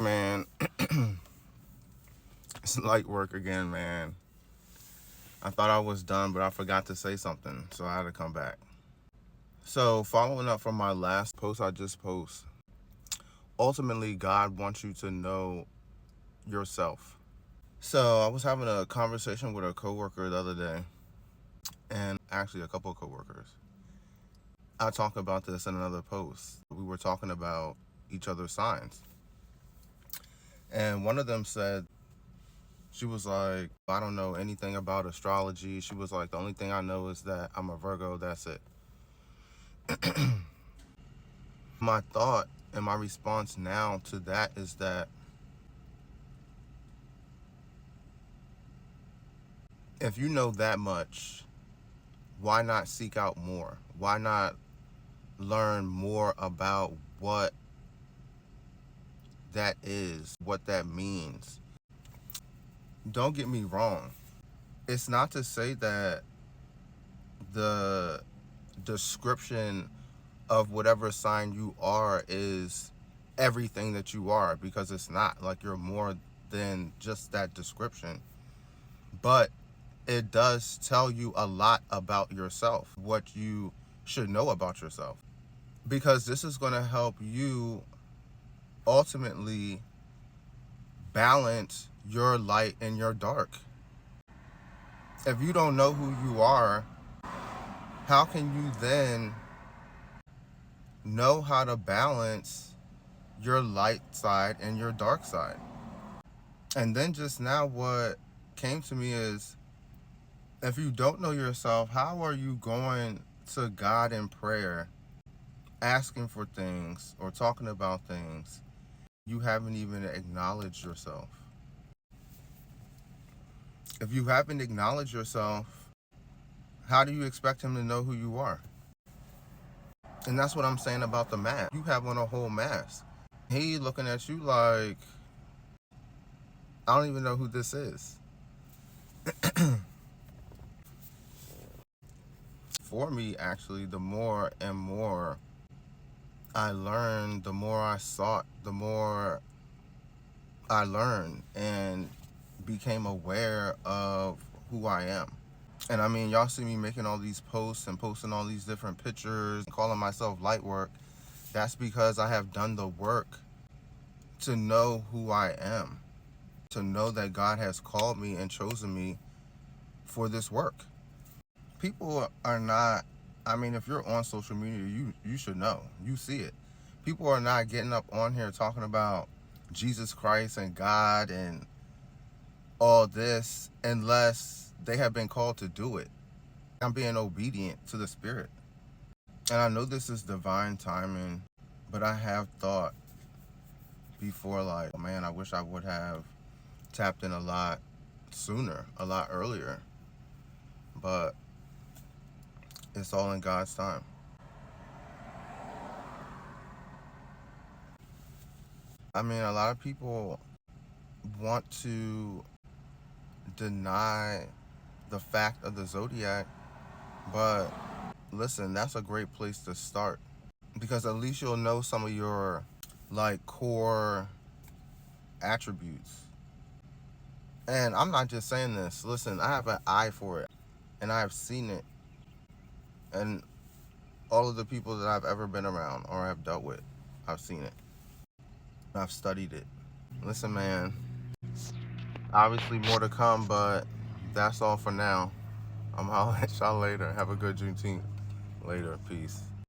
Man, it's light work again, man. I thought I was done, but I forgot to say something, so I had to come back. So, following up from my last post I just posted, ultimately, God wants you to know yourself. So, I was having a conversation with a coworker the other day, and actually a couple of coworkers. I talk about this in another post. We were talking about each other's signs. And one of them said, she was like, I don't know anything about astrology. She was like, the only thing I know is that I'm a Virgo, that's it. My thought and my response now to that is that if you know that much, why not seek out more? Why not learn more about what that is, what that means? Don't get me wrong. It's not to say that the description of whatever sign you are is everything that you are, because it's not. Like, you're more than just that description. But it does tell you a lot about yourself, what you should know about yourself. Because this is going to help you ultimately balance your light and your dark. If you don't know who you are, how can you then know how to balance your light side and your dark side? And then just now what came to me is, if you don't know yourself, how are you going to God in prayer, asking for things or talking about things you haven't even acknowledged yourself? If you haven't acknowledged yourself, how do you expect him to know who you are? And that's what I'm saying about the mask. You have on a whole mask. He looking at you like, I don't even know who this is. For me, actually, the more and more I learned, the more I sought, the more I learned and became aware of who I am. And I mean, y'all see me making all these posts and posting all these different pictures, calling myself light work. That's because I have done the work to know who I am, to know that God has called me and chosen me for this work. People are not, I mean, if you're on social media, you should know. You see it. People are not getting up on here talking about Jesus Christ and God and all this unless they have been called to do it. I'm being obedient to the Spirit. And I know this is divine timing, but I have thought before, like, man, I wish I would have tapped in a lot sooner, a lot earlier. But it's all in God's time. I mean, a lot of people want to deny the fact of the zodiac, but listen, that's a great place to start, because at least you'll know some of your like core attributes. And I'm not just saying this. Listen, I have an eye for it, and I have seen it, and all of the people that I've ever been around or have dealt with, I've seen it. I've studied it. Listen, man, obviously more to come, but that's all for now. I'm holler at y'all later. Have a good Juneteenth. Later. Peace.